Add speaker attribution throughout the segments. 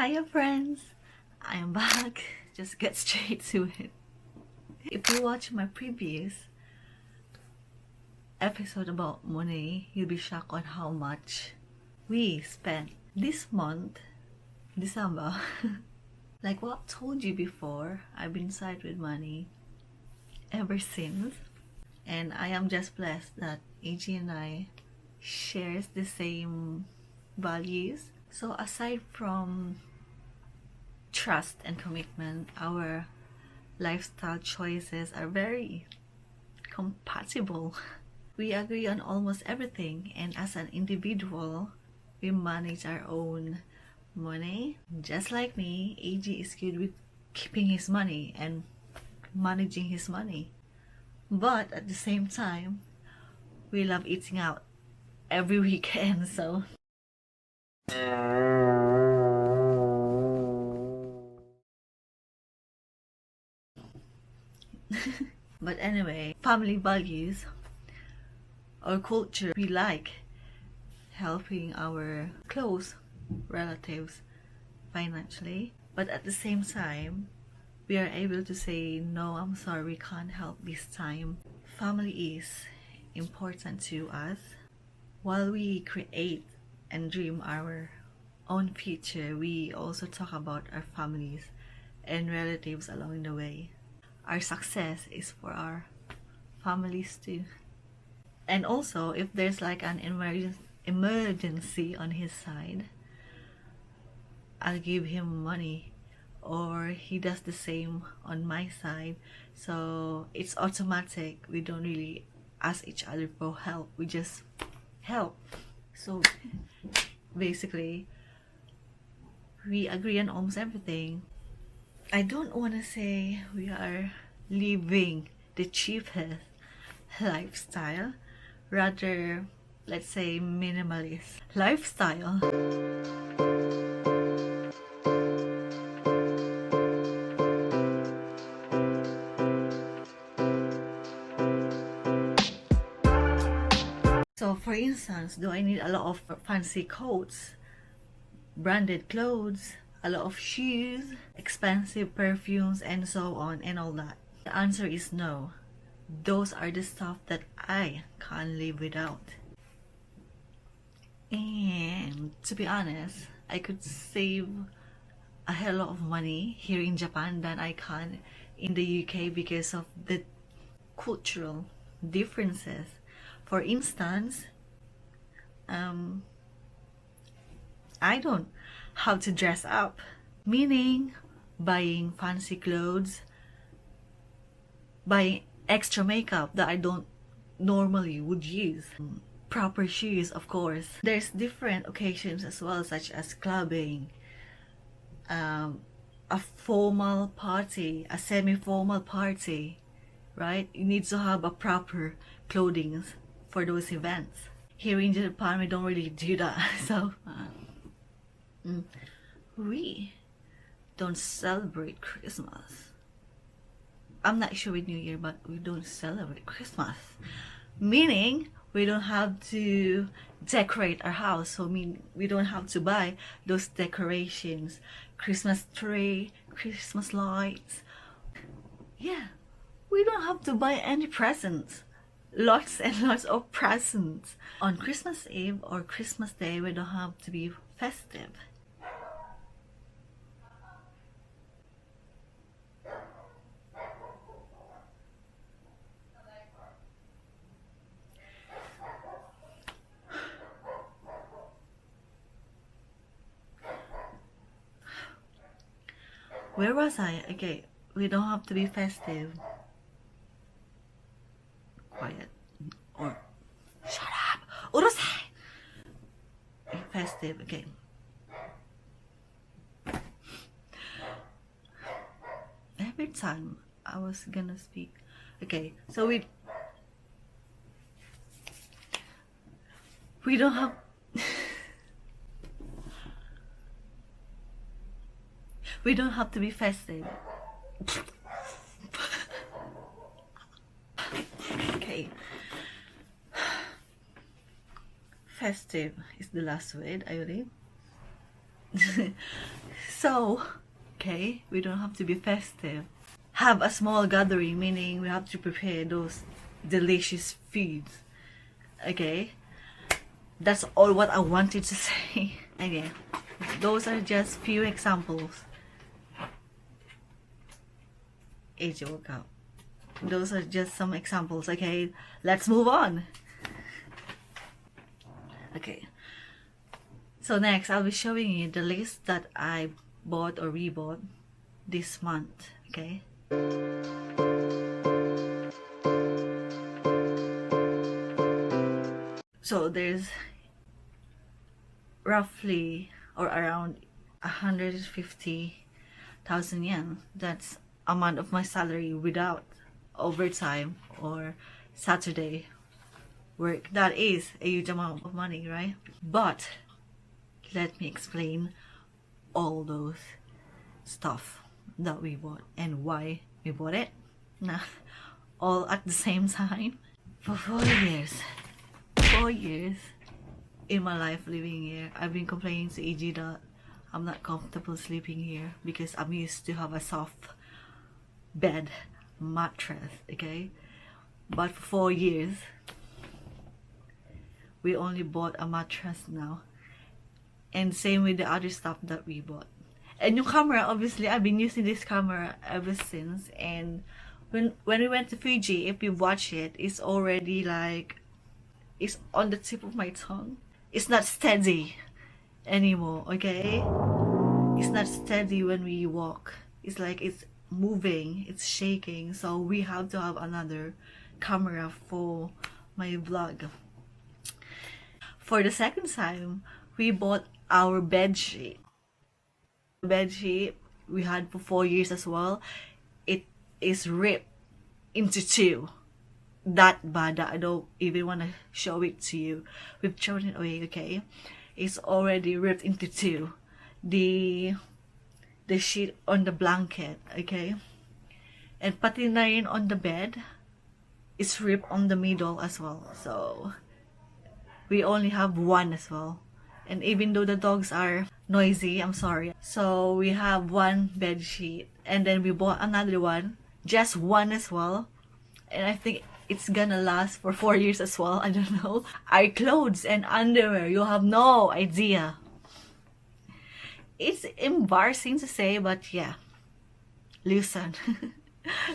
Speaker 1: Hiya friends! I am back. Just get straight to it. If you watch my previous episode about money, you'll be shocked on how much we spent this month, December. Like what I told you before, I've been tight with money ever since. And I am just blessed that AG and I shares the same values. So aside from trust and commitment, our lifestyle choices are very compatible. We agree on almost everything, and as an individual, we manage our own money. Just like me, AG is good with keeping his money and managing his money. But at the same time, we love eating out every weekend, so but anyway, family values or culture, we like helping our close relatives financially, but at the same time we are able to say no, I'm sorry, we can't help this time. Family is important to us. While we create and dream our own future, we also talk about our families and relatives along the way. Our success is for our families too. And also, if there's like an emergency on his side, I'll give him money, or he does the same on my side. So it's automatic. We don't really ask each other for help, we just help. So basically, we agree on almost everything. I don't want to say we are living the cheapest lifestyle, rather let's say minimalist lifestyle. So for instance, do I need a lot of fancy coats, branded clothes, a lot of shoes, expensive perfumes, and so on and all that? The answer is no. Those are the stuff that I can't live without. And to be honest, I could save a hell lot of money here in Japan than I can in the UK because of the cultural differences. For instance, I don't have to dress up, meaning buying fancy clothes, buying extra makeup that I don't normally would use, proper shoes, of course. There's different occasions as well, such as clubbing, a formal party, a semi-formal party, right? You need to have a proper clothing for those events. Here in Japan, we don't really do that. So we don't celebrate Christmas. I'm not sure with New Year, but we don't celebrate Christmas. Meaning, we don't have to decorate our house. So we don't have to buy those decorations, Christmas tree, Christmas lights. Yeah, we don't have to buy any presents. Lots and lots of presents. On Christmas Eve or Christmas Day, we don't have to be festive. Where was I? Okay, we don't have to be festive. Quiet. Or shut up. Urusai. Festive. Okay. Every time I was gonna speak. Okay, so we don't have we don't have to be festive. Okay. Festive is the last word, I read. So, okay, we don't have to be festive. Have a small gathering, meaning we have to prepare those delicious foods. Okay? That's all what I wanted to say. Okay, those are just few examples. AJ woke up. Those are just some examples. Okay, let's move on. Okay, so next I'll be showing you the list that I bought or rebought this month. Okay, so there's roughly or around 150,000 yen. That's amount of my salary without overtime or Saturday work. That is a huge amount of money, right? But let me explain all those stuff that we bought and why we bought it. Nah, all at the same time. For 4 years in my life living here, I've been complaining to EG that I'm not comfortable sleeping here because I'm used to have a soft bed mattress. Okay, but for 4 years we only bought a mattress now, and same with the other stuff that we bought. And yung camera, obviously I've been using this camera ever since, and when we went to Fiji, if you watch it, it's already like, it's on the tip of my tongue. It's not steady anymore. Okay, it's not steady when we walk. It's like it's moving, it's shaking. So we have to have another camera for my vlog. For the second time, we bought our bed sheet. The bed sheet we had for 4 years as well. It is ripped into two. That bad that I don't even want to show it to you. We've thrown it away. Okay, it's already ripped into two. The sheet on the blanket, okay, and pati na rin on the bed is ripped on the middle as well. So we only have one as well, and even though the dogs are noisy, I'm sorry. So we have one bed sheet, and then we bought another one, just one as well, and I think it's gonna last for 4 years as well. I don't know. Our clothes and underwear, you have no idea. It's embarrassing to say, but yeah, listen.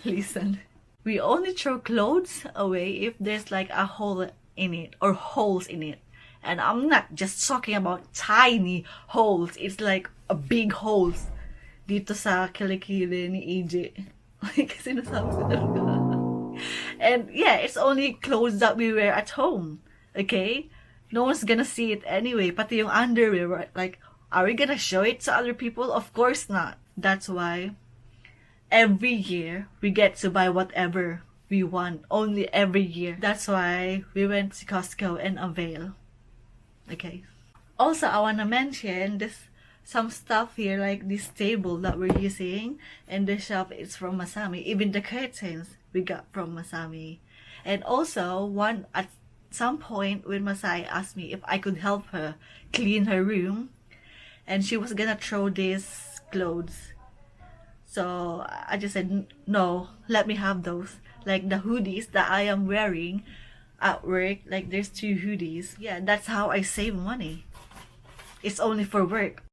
Speaker 1: Listen, we only throw clothes away if there's like a hole in it or holes in it, and I'm not just talking about tiny holes. It's like a big holes dito sa kilikili ni EJ. Like sinasabi ko talaga. And yeah, it's only clothes that we wear at home. Okay, no one's gonna see it anyway. Pati yung underwear, right? Like, are we gonna show it to other people? Of course not. That's why every year we get to buy whatever we want. Only every year. That's why we went to Costco and Avail. Okay. Also, I wanna mention this, some stuff here, like this table that we're using, and the shop is from Masami. Even the curtains we got from Masami. And also, at some point when Masai asked me if I could help her clean her room, and she was gonna throw these clothes, so I just said no, let me have those, like the hoodies that I am wearing at work. Like there's 2 hoodies. Yeah, that's how I save money. It's only for work.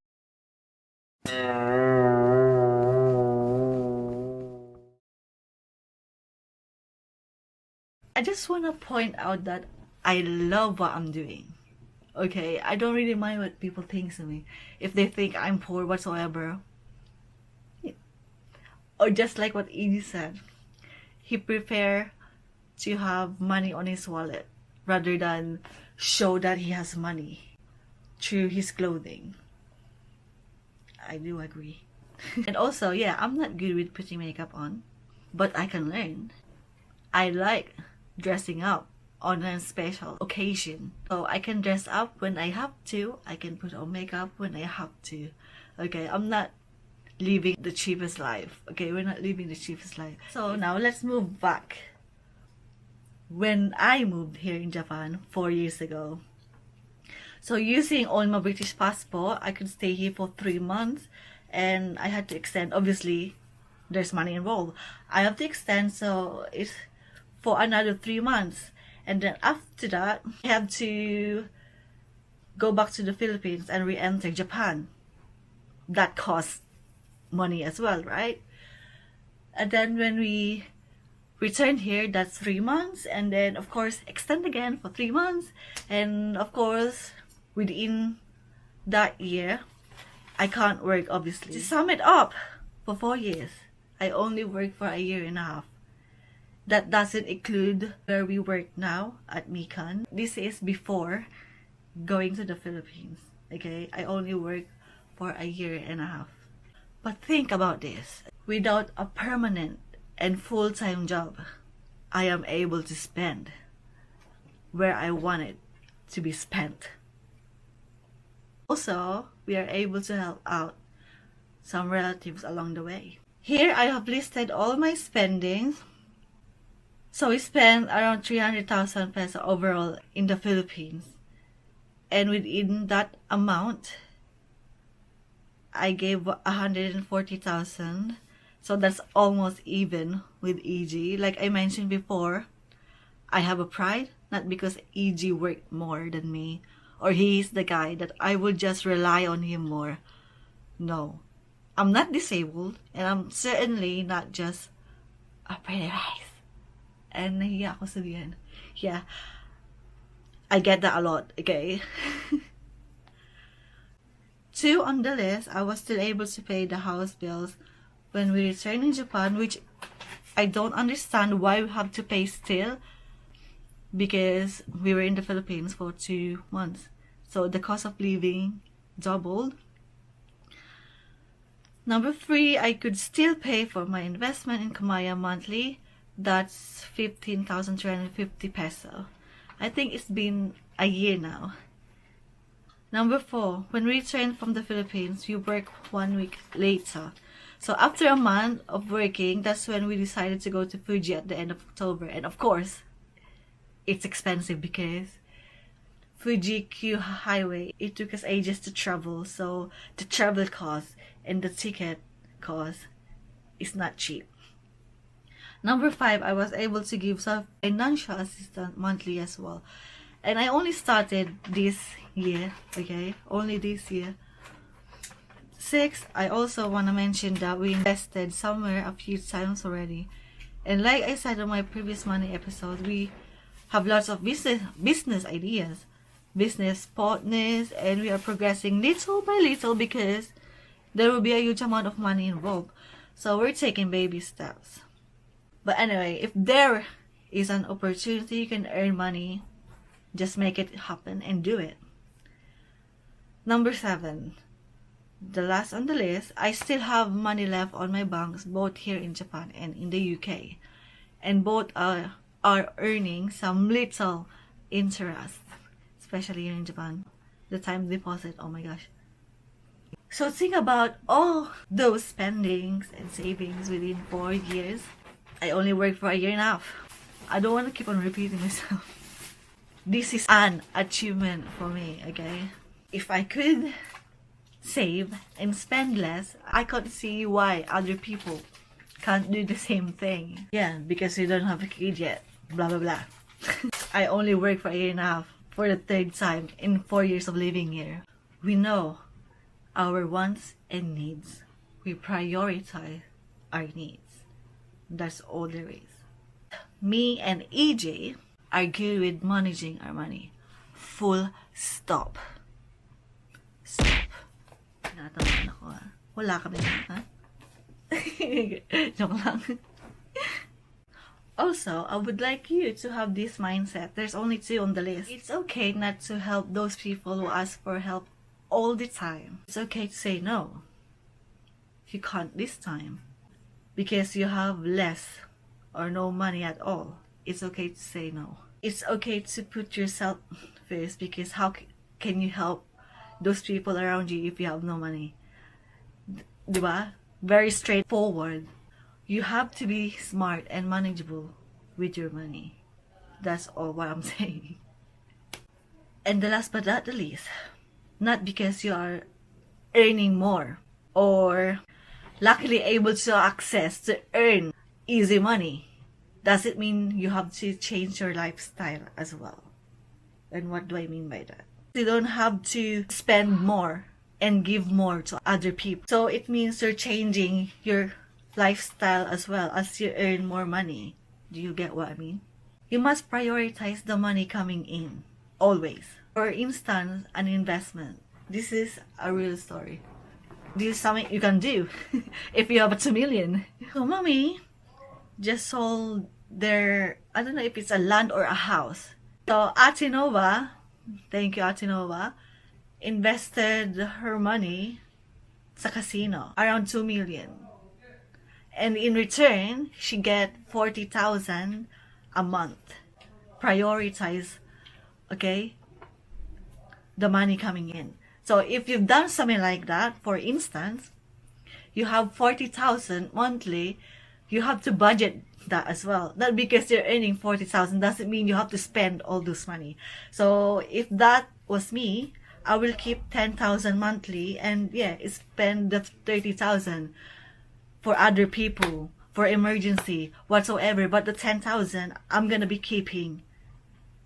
Speaker 1: I just want to point out that I love what I'm doing. Okay, I don't really mind what people think of me. If they think I'm poor whatsoever. Or just like what Edie said, he prefer to have money on his wallet rather than show that he has money through his clothing. I do agree. And also, yeah, I'm not good with putting makeup on, but I can learn. I like dressing up on a special occasion. So I can dress up when I have to. I can put on makeup when I have to. Okay, I'm not living the cheapest life. Okay, we're not living the cheapest life. So now let's move back. When I moved here in Japan 4 years ago, So using only my British passport, I could stay here for 3 months, and I had to extend. Obviously, there's money involved. I have to extend, so it's for another 3 months, and then after that, I have to go back to the Philippines and re-enter Japan. That costs money as well, right? And then when we return here, that's 3 months, and then of course extend again for 3 months, and of course within that year I can't work, obviously. To sum it up, for 4 years I only work for a year and a half. That doesn't include where we work now at Mikan. This is before going to the Philippines. Okay, I only work for a year and a half. But think about this. Without a permanent and full-time job, I am able to spend where I want it to be spent. Also, we are able to help out some relatives along the way. Here I have listed all my spendings. So we spent around 300,000 pesos overall in the Philippines. And within that amount, I gave 140,000. So that's almost even with EG. Like I mentioned before, I have a pride, not because EG worked more than me, or he's the guy that I would just rely on him more. No. I'm not disabled, and I'm certainly not just a pretty face. And nahiya ako sabihin. Yeah. I get that a lot, okay? 2 on the list, I was still able to pay the house bills when we returned in Japan, which I don't understand why we have to pay still, because we were in the Philippines for 2 months. So the cost of living doubled. Number 3, I could still pay for my investment in Kamaya monthly. That's 15,350 peso. I think it's been a year now. Number 4, when we returned from the Philippines, we worked 1 week later. So after a month of working, that's when we decided to go to Fuji at the end of October. And of course, it's expensive because Fuji Q Highway, it took us ages to travel. So the travel cost and the ticket cost is not cheap. Number 5, I was able to give some financial assistance monthly as well. And I only started this year, okay? Only this year. 6, I also want to mention that we invested somewhere a few times already. And like I said on my previous money episode, we have lots of business ideas, business partners, and we are progressing little by little because there will be a huge amount of money involved. So we're taking baby steps. But anyway, if there is an opportunity you can earn money, just make it happen and do it. Number 7, the last on the list, I still have money left on my banks, both here in Japan and in the UK. And both are earning some little interest, especially here in Japan. The time deposit, oh my gosh. So think about all those spendings and savings within 4 years. I only worked for a year and a half. I don't want to keep on repeating myself. This is an achievement for me, okay? If I could save and spend less, I can't see why other people can't do the same thing. Yeah, because you don't have a kid yet. Blah, blah, blah. I only worked for a year and a half for the 3rd time in 4 years of living here. We know our wants and needs. We prioritize our needs. That's all there is. Me and EJ are good with managing our money. Full stop. Stop. Nataman ako ha. Wala kami ha? Joke lang. Also, I would like you to have this mindset. There's only 2 on the list. It's okay not to help those people who ask for help all the time. It's okay to say no. If you can't this time, because you have less or no money at all, it's okay to say no. It's okay to put yourself first, because how can you help those people around you if you have no money? Diba? Very straightforward. You have to be smart and manageable with your money. That's all what I'm saying. And the last but not the least, not because you are earning more or luckily able to access to earn easy money, does it mean you have to change your lifestyle as well? And what do I mean by that? You don't have to spend more and give more to other people. So it means you're changing your lifestyle as well as you earn more money. Do you get what I mean? You must prioritize the money coming in, always. For instance, an investment. This is a real story. This is something you can do if you have a 2 million. So mommy just sold their, I don't know if it's a land or a house. So Ate Nova, thank you Ate Nova, invested her money sa casino, around 2 million. And in return, she get 40,000 a month. Prioritize, okay, the money coming in. So if you've done something like that, for instance, you have 40,000 monthly, you have to budget that as well. Not because you're earning 40,000 doesn't mean you have to spend all this money. So if that was me, I will keep 10,000 monthly and spend the 30,000 for other people, for emergency, whatsoever. But the 10,000 I'm gonna be keeping.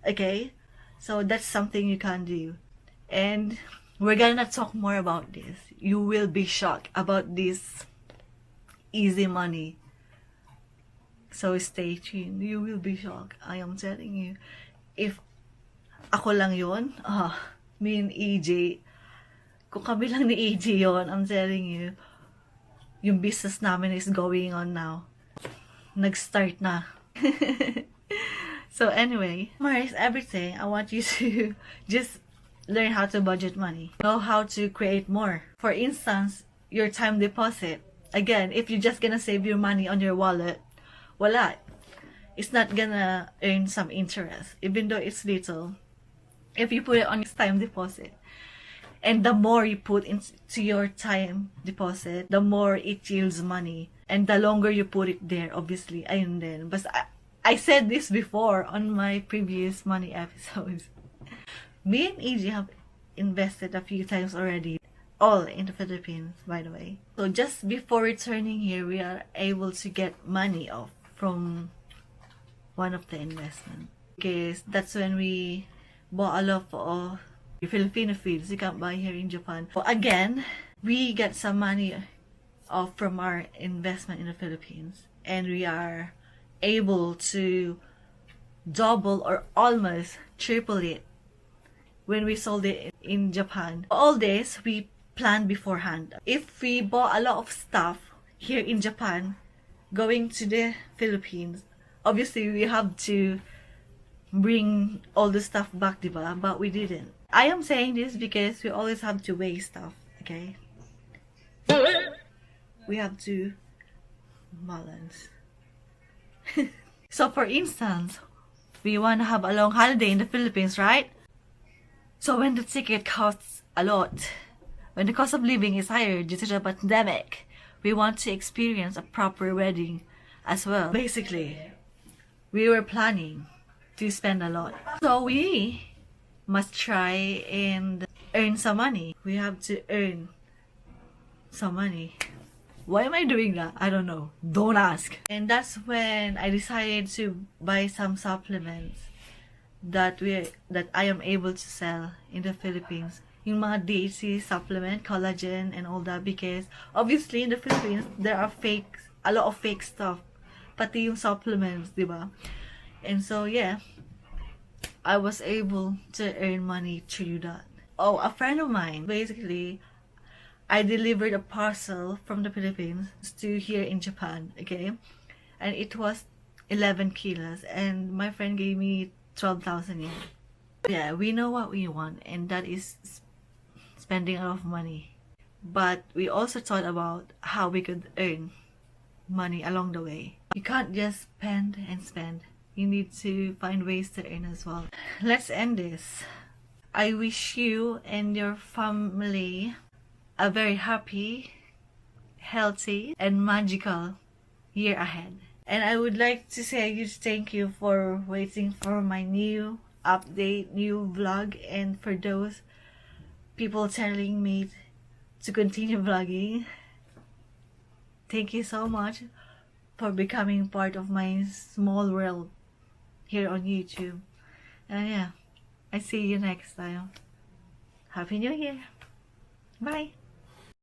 Speaker 1: Okay? So that's something you can do. And we're gonna talk more about this. You will be shocked about this easy money. So stay tuned. You will be shocked. I am telling you. If ako lang yun, me and EJ, kung kami lang ni EJ yun, I'm telling you, yung business namin is going on now. Nag-start na. So anyway, summarize everything. I want you to just learn how to budget money. Know how to create more. For instance, your time deposit. Again, if you're just gonna save your money on your wallet, wala. It's not gonna earn some interest, even though it's little. If you put it on time deposit, and the more you put into your time deposit, the more it yields money. And the longer you put it there, obviously, ayun din. But I said this before on my previous money episodes. Me and EJ have invested a few times already, all in the Philippines, by the way. So just before returning here, we are able to get money off from one of the investments. Because that's when we bought a lot of Filipino foods you can't buy here in Japan. So again, we get some money off from our investment in the Philippines. And we are able to double or almost triple it when we sold it in Japan. All this we planned beforehand. If we bought a lot of stuff here in Japan, going to the Philippines, obviously we have to bring all the stuff back, diba? But we didn't. I am saying this because we always have to weigh stuff, okay? We have to balance. So for instance, we want to have a long holiday in the Philippines, right? So when the ticket costs a lot, when the cost of living is higher due to the pandemic, we want to experience a proper wedding as well. Basically, we were planning to spend a lot. So we must try and earn some money. We have to earn some money. Why am I doing that? I don't know. Don't ask. And that's when I decided to buy some supplements that I am able to sell in the Philippines. Yung mga DHC supplement, collagen, and all that, because obviously in the Philippines there are a lot of fake stuff, pati yung supplements, diba? And so I was able to earn money through that. Oh, a friend of mine, basically, I delivered a parcel from the Philippines to here in Japan, okay? And it was 11 kilos, and my friend gave me 12,000 yen. Yeah, we know what we want, and that is spending a lot of money. But we also thought about how we could earn money along the way. You can't just spend and spend. You need to find ways to earn as well. Let's end this. I wish you and your family a very happy, healthy, and magical year ahead. And I would like to say a huge thank you for waiting for my new update new vlog, and for those people telling me to continue vlogging, thank you so much for becoming part of my small world here on YouTube. And yeah, I see you next time. Happy New Year. Bye.